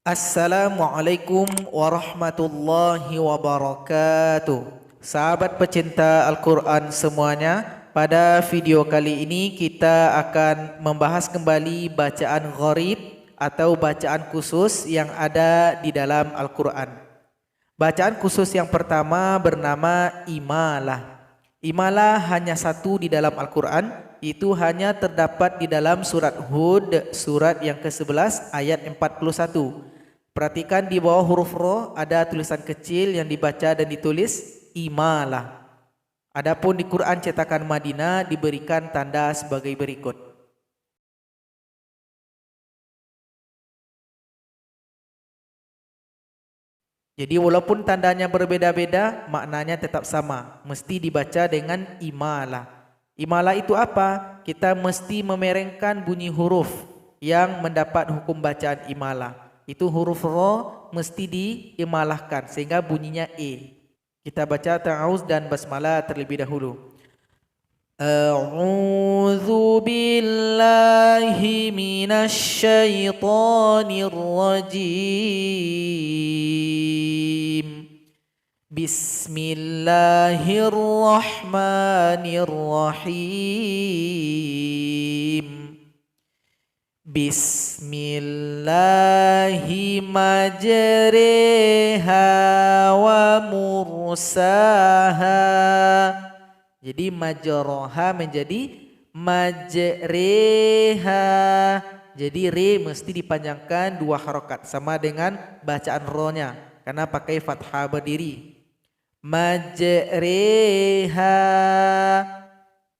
Assalamualaikum warahmatullahi wabarakatuh. Sahabat pecinta Al-Quran semuanya, pada video kali ini kita akan membahas kembali bacaan gharib atau bacaan khusus yang ada di dalam Al-Quran. Bacaan khusus yang pertama bernama imalah. Imalah hanya satu di dalam Al-Quran, itu hanya terdapat di dalam surat Hud, surat yang ke-11 ayat 41. Perhatikan di bawah huruf ro ada tulisan kecil yang dibaca dan ditulis imalah. Adapun di Quran cetakan Madinah diberikan tanda sebagai berikut. Jadi walaupun tandanya berbeda-beda, maknanya tetap sama. Mesti dibaca dengan imalah. Imalah itu apa? Kita mesti memerengkan bunyi huruf yang mendapat hukum bacaan imalah. Itu huruf ro mesti diimalahkan sehingga bunyinya e. Kita baca ta'awuz dan basmalah terlebih dahulu. A'udzu billahi minasy syaithanir rajim. Bismillahirrahmanirrahim. Bismillahi majriha wa mursaha. Jadi majroha menjadi majriha. Jadi re mesti dipanjangkan 2 harokat sama dengan bacaan ro-nya karena pakai fathah berdiri. Majriha.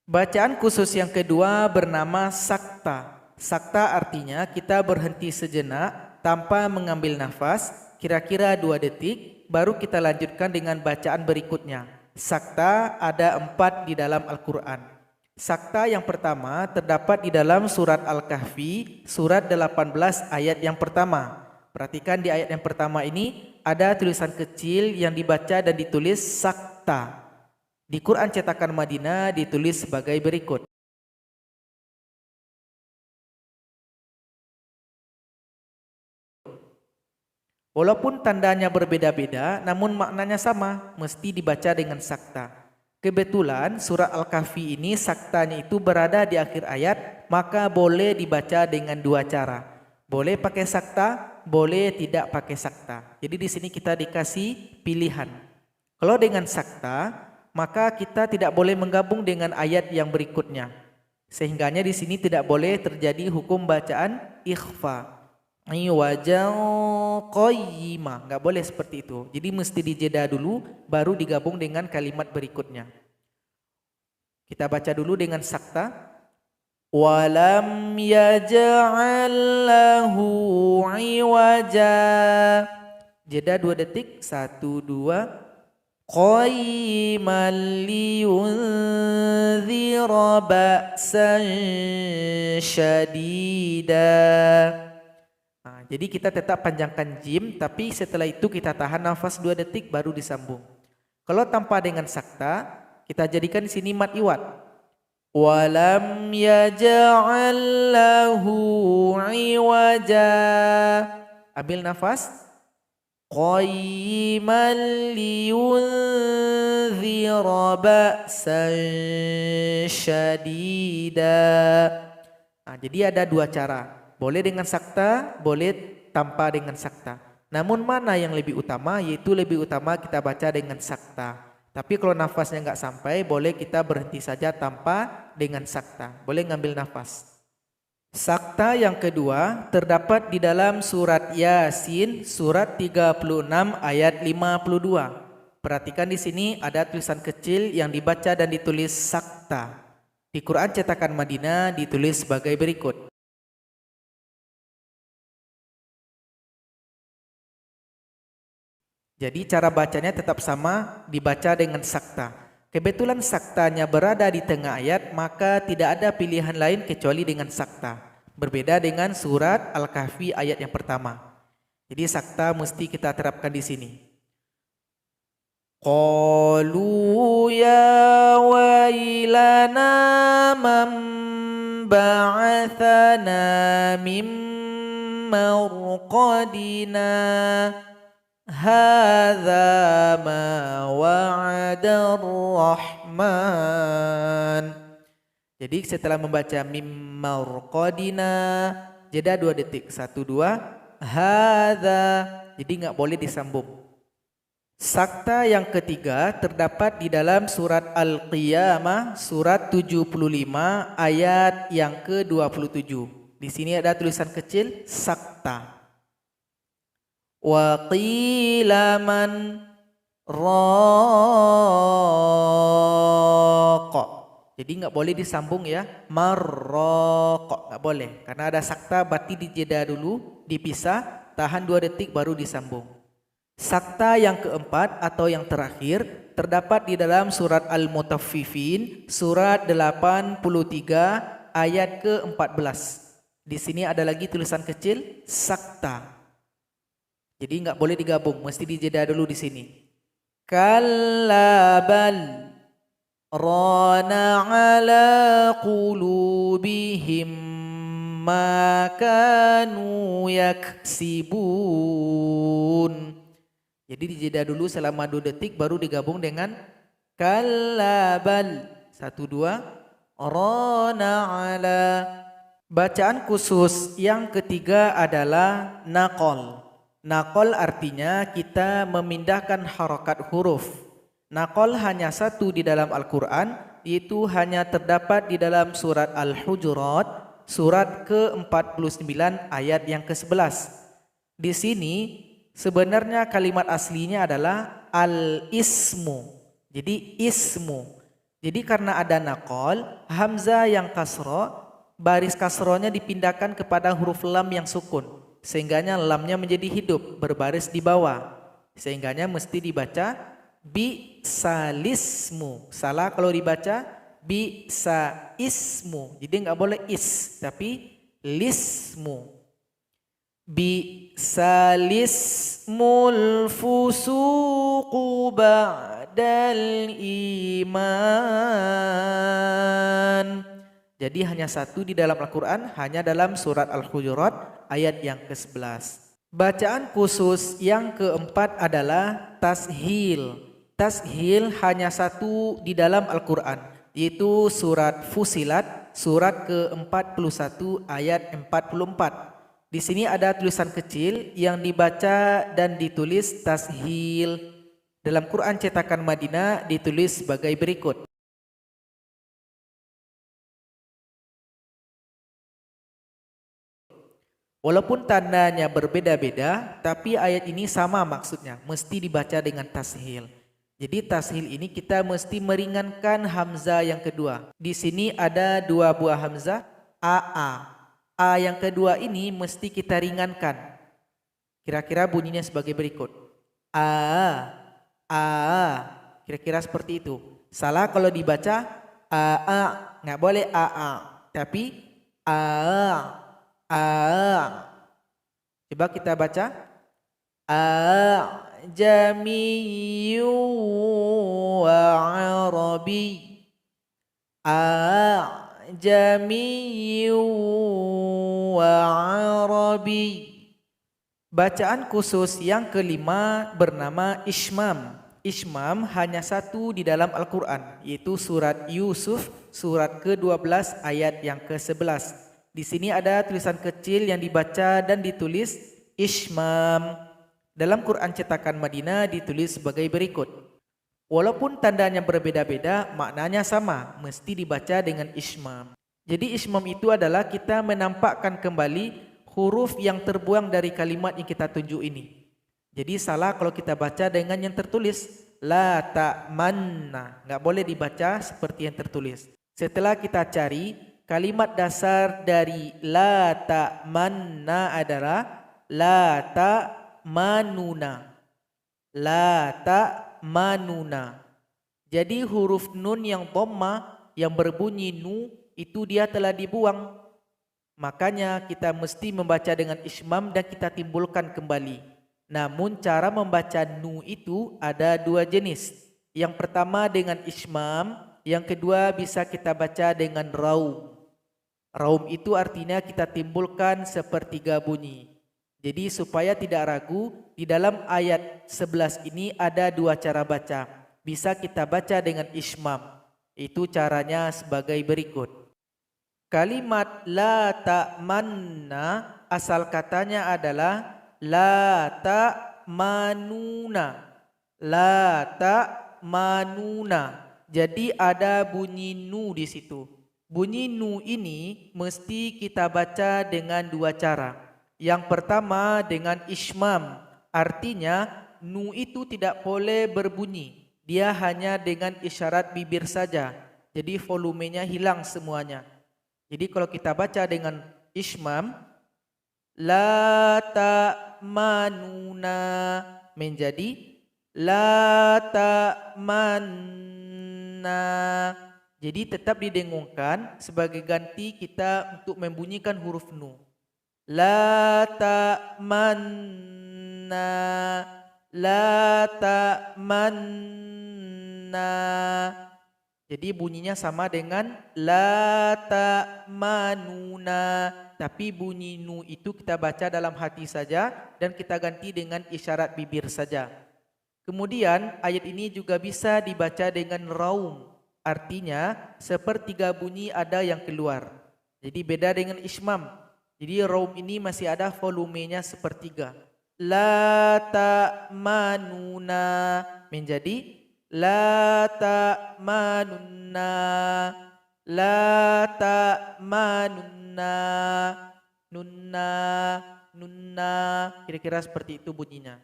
Bacaan khusus yang kedua bernama sakta. Sakta artinya kita berhenti sejenak tanpa mengambil nafas, kira-kira 2 detik, baru kita lanjutkan dengan bacaan berikutnya. Sakta ada 4 di dalam Al-Quran. Sakta yang pertama terdapat di dalam surat Al-Kahfi, surat 18 ayat yang pertama. Perhatikan di ayat yang pertama ini ada tulisan kecil yang dibaca dan ditulis sakta. Di Quran cetakan Madinah ditulis sebagai berikut. Walaupun tandanya berbeda-beda, namun maknanya sama, mesti dibaca dengan sakta. Kebetulan surat Al-Kahfi ini saktanya itu berada di akhir ayat, maka boleh dibaca dengan 2 cara. Boleh pakai sakta, boleh tidak pakai sakta. Jadi di sini kita dikasih pilihan. Kalau dengan sakta, maka kita tidak boleh menggabung dengan ayat yang berikutnya. Sehingganya di sini tidak boleh terjadi hukum bacaan ikhfa. Wajan qayyimah, nggak boleh seperti itu. Jadi mesti dijeda dulu baru digabung dengan kalimat berikutnya. Kita baca dulu dengan sakta. Walam yaj'al lahu iwaja. Jeda 2 detik. 1 2. Qayyiman liyunzira ba'san syadida. Jadi kita tetap panjangkan jim, tapi setelah itu kita tahan nafas 2 detik baru disambung. Kalau tanpa dengan sakta, kita jadikan di sini mad iwad. Walam yaj'al lahu iwaja. Ambil nafas. Qayyiman liyunzira ba'san syadida. Jadi ada 2 cara. Boleh dengan sakta, boleh tanpa dengan sakta. Namun mana yang lebih utama? Yaitu lebih utama kita baca dengan sakta. Tapi kalau nafasnya nggak sampai, boleh kita berhenti saja tanpa dengan sakta. Boleh ngambil nafas. Sakta yang kedua terdapat di dalam surat Yasin, surat 36 ayat 52. Perhatikan di sini ada tulisan kecil yang dibaca dan ditulis sakta. Di Quran cetakan Madinah ditulis sebagai berikut. Jadi cara bacanya tetap sama, dibaca dengan sakta. Kebetulan saktanya berada di tengah ayat, maka tidak ada pilihan lain kecuali dengan sakta. Berbeda dengan surat Al-Kahfi ayat yang pertama. Jadi sakta mesti kita terapkan di sini. Qalu ya wailana man ba'athana min marqadina. Hadza ma wa'ada ar-Rahman. Jadi setelah membaca mim marqadina, jeda 2 detik. 1 2. Hadza. Jadi enggak boleh disambung. Sakta yang ketiga terdapat di dalam surat Al-Qiyamah, surat 75 ayat yang ke-27. Di sini ada tulisan kecil sakta. Wa qila man raqa. Jadi enggak boleh disambung ya. Marraqa enggak boleh karena ada sakta, berarti dijeda dulu, dipisah, tahan 2 detik baru disambung. Sakta yang keempat atau yang terakhir terdapat di dalam surat Al-Mutaffifin, surat 83 ayat ke-14. Di sini ada lagi tulisan kecil sakta. Jadi enggak boleh digabung, mesti dijeda dulu di sini. Kalla bal rana ala qulubihim ma kanu yaksibun. Jadi dijeda dulu selama 2 detik baru digabung dengan kallabal. 1 2 rana ala. Bacaan khusus yang ketiga adalah naqal. Naqal artinya kita memindahkan harokat huruf. Naqal hanya satu di dalam Al-Quran, yaitu hanya terdapat di dalam surat Al-Hujurat, surat ke-49 ayat yang ke-11. Di sini sebenarnya kalimat aslinya adalah al-ismu. Jadi ismu. Jadi karena ada naqal, hamzah yang kasro, baris kasronya dipindahkan kepada huruf lam yang sukun. Sehingganya lamnya menjadi hidup, berbaris di bawah. Sehingganya mesti dibaca bi salismu. Salah kalau dibaca bi sa ismu. Jadi enggak boleh is, tapi lismu. Bi salismul fusuqu ba'dal iman. Jadi hanya satu di dalam Al-Quran, hanya dalam surat Al-Hujurat ayat yang ke-11. Bacaan khusus yang keempat adalah tashil. Tashil hanya satu di dalam Al-Quran, yaitu surat Fusilat, surat ke-41 ayat 44. Di sini ada tulisan kecil yang dibaca dan ditulis tashil. Dalam Quran cetakan Madinah ditulis sebagai berikut. Walaupun tandanya berbeda-beda, tapi ayat ini sama maksudnya, mesti dibaca dengan tashil. Jadi tashil ini kita mesti meringankan hamzah yang kedua. Di sini ada 2 buah hamzah, a. A yang kedua ini mesti kita ringankan. Kira-kira bunyinya sebagai berikut. A. Kira-kira seperti itu. Salah kalau dibaca a. Nggak boleh a. Tapi a. Coba kita baca. Jamiyyu wa arabi. Jamiyyu wa arabi. Bacaan khusus yang kelima bernama ishmam. Ishmam hanya satu di dalam Al-Quran, yaitu surat Yusuf, surat ke-12 ayat yang ke-11. Di sini ada tulisan kecil yang dibaca dan ditulis ishmam. Dalam Quran cetakan Madinah ditulis sebagai berikut. Walaupun tandanya berbeda-beda, maknanya sama, mesti dibaca dengan ishmam. Jadi ishmam itu adalah kita menampakkan kembali huruf yang terbuang dari kalimat yang kita tunjuk ini. Jadi salah kalau kita baca dengan yang tertulis. La ta'manna. Nggak boleh dibaca seperti yang tertulis. Setelah kita cari, kalimat dasar dari la ta'manna adalah la ta'manuna. La ta'manuna. Jadi huruf nun yang dhamma yang berbunyi nu itu dia telah dibuang. Makanya kita mesti membaca dengan ishmam dan kita timbulkan kembali. Namun cara membaca nu itu ada 2 jenis. Yang pertama dengan ishmam, yang kedua bisa kita baca dengan raum. Raum itu artinya kita timbulkan sepertiga bunyi. Jadi supaya tidak ragu, di dalam ayat 11 ini ada dua cara baca. Bisa kita baca dengan ismam. Itu caranya sebagai berikut. Kalimat la ta'manna asal katanya adalah la ta'manuna. La ta'manuna. Jadi ada bunyi nu di situ. Bunyi nu ini mesti kita baca dengan dua cara. Yang pertama dengan ismam, artinya nu itu tidak boleh berbunyi. Dia hanya dengan isyarat bibir saja. Jadi volumenya hilang semuanya. Jadi kalau kita baca dengan ismam, la ta'manuna menjadi la ta'manna. Jadi tetap didengungkan sebagai ganti kita untuk membunyikan huruf nu. La ta'manna, la ta'manna. Jadi bunyinya sama dengan la ta'manuna, tapi bunyi nu itu kita baca dalam hati saja dan kita ganti dengan isyarat bibir saja. Kemudian ayat ini juga bisa dibaca dengan raum, artinya sepertiga bunyi ada yang keluar. Jadi beda dengan ismam. Jadi raum ini masih ada volumenya sepertiga. La ta'manuna menjadi la ta'manunna, la ta'manunna, nunna, nunna. Kira-kira seperti itu bunyinya.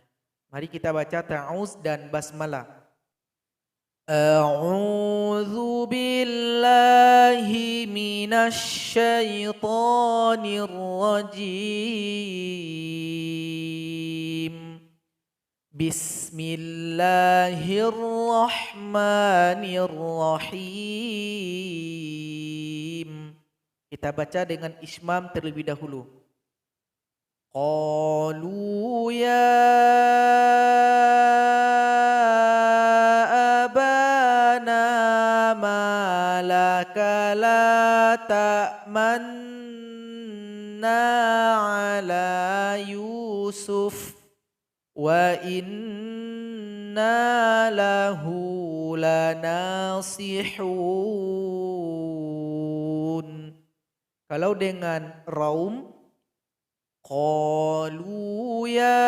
Mari kita baca ta'uz dan basmalah. A'udzu billahi minasy syaithanir rajim. Bismillahirrahmanirrahim. Kita baca dengan ismam terlebih dahulu. Qalu ya abana malaka la ta'manna ala Yusuf wa inna lahu lanasihun. Kalau dengan raum, qalu ya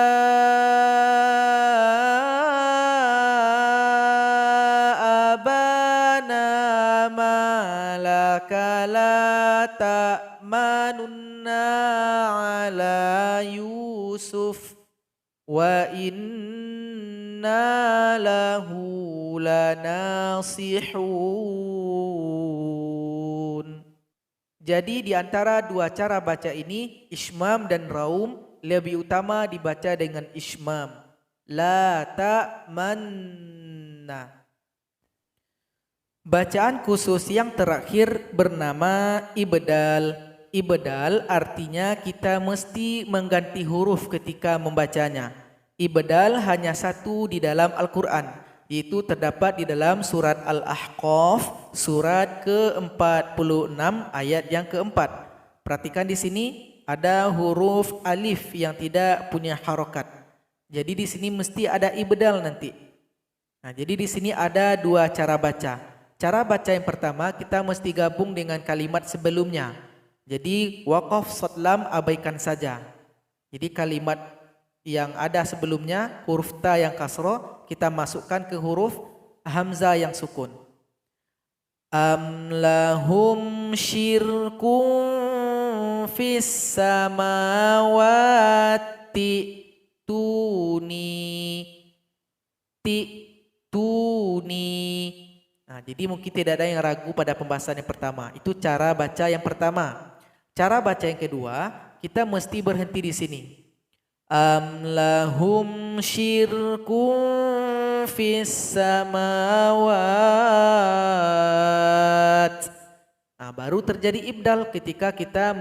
abana malaka la ta'manunna ala Yusuf wa inna lahu lanasihun. Jadi di antara dua cara baca ini, ismam dan raum, lebih utama dibaca dengan ismam. La ta'manna. Bacaan khusus yang terakhir bernama ibdal. Ibdal artinya kita mesti mengganti huruf ketika membacanya. Ibdal hanya satu di dalam Al-Quran, yaitu terdapat di dalam surat Al-Ahqaf, surat ke-46 ayat yang keempat. Perhatikan di sini ada huruf alif yang tidak punya harokat. Jadi di sini mesti ada ibdal nanti. Nah, jadi di sini ada dua cara baca. Cara baca yang pertama kita mesti gabung dengan kalimat sebelumnya. Jadi waqaf sodlam abaikan saja. Jadi kalimat yang ada sebelumnya huruf ta yang kasroh kita masukkan ke huruf hamzah yang sukun. Am lahum syirkun fis samawati tuni. Nah, jadi mungkin tidak ada yang ragu pada pembahasan yang pertama. Itu cara baca yang pertama. Cara baca yang kedua, kita mesti berhenti di sini. Am lahum syirkun fis samawat. Nah, baru terjadi ibdal ketika kita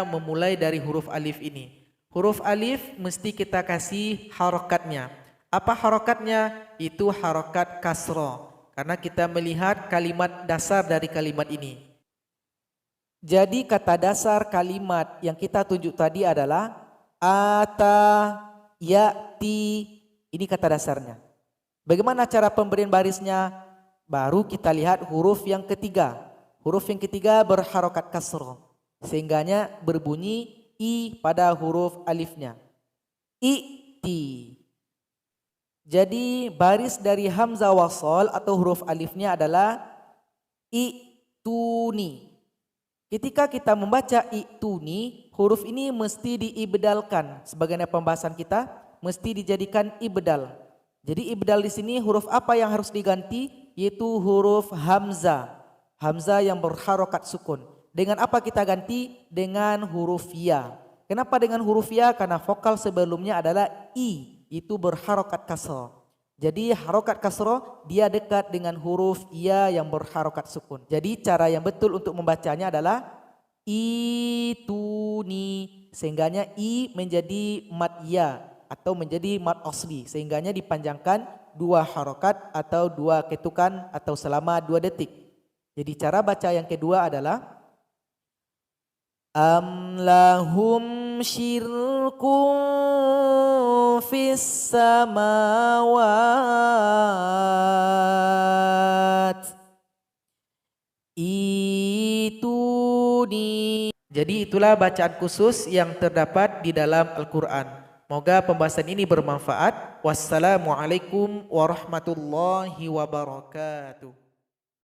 memulai dari huruf alif ini. Huruf alif mesti kita kasih harokatnya. Apa harokatnya? Itu harokat kasroh. Karena kita melihat kalimat dasar dari kalimat ini. Jadi kata dasar kalimat yang kita tunjuk tadi adalah ata, ya'ti. Ini kata dasarnya. Bagaimana cara pemberian barisnya? Baru kita lihat huruf yang ketiga. Huruf yang ketiga berharokat kasroh. Sehingganya berbunyi i pada huruf alifnya. I'ti. Jadi baris dari hamzah wasal atau huruf alifnya adalah i'tuni. Ketika kita membaca i'tuni, huruf ini mesti diibdalkan. Sebagaimana pembahasan kita, mesti dijadikan ibdal. Jadi ibdal di sini huruf apa yang harus diganti? Yaitu huruf hamzah. Hamzah yang berharokat sukun. Dengan apa kita ganti? Dengan huruf ya. Kenapa dengan huruf ya? Karena vokal sebelumnya adalah i, itu berharokat kasroh. Jadi harokat kasroh dia dekat dengan huruf ya yang berharokat sukun. Jadi cara yang betul untuk membacanya adalah ituni. Sehingganya i menjadi mad ya atau menjadi mad asli. Sehingganya dipanjangkan 2 harokat atau 2 ketukan atau selama 2 detik. Jadi cara baca yang kedua adalah am lahum syirkum fis samawat ituni. Jadi itulah bacaan khusus yang terdapat di dalam Al-Quran. Moga pembahasan ini bermanfaat. Wassalamualaikum warahmatullahi wabarakatuh.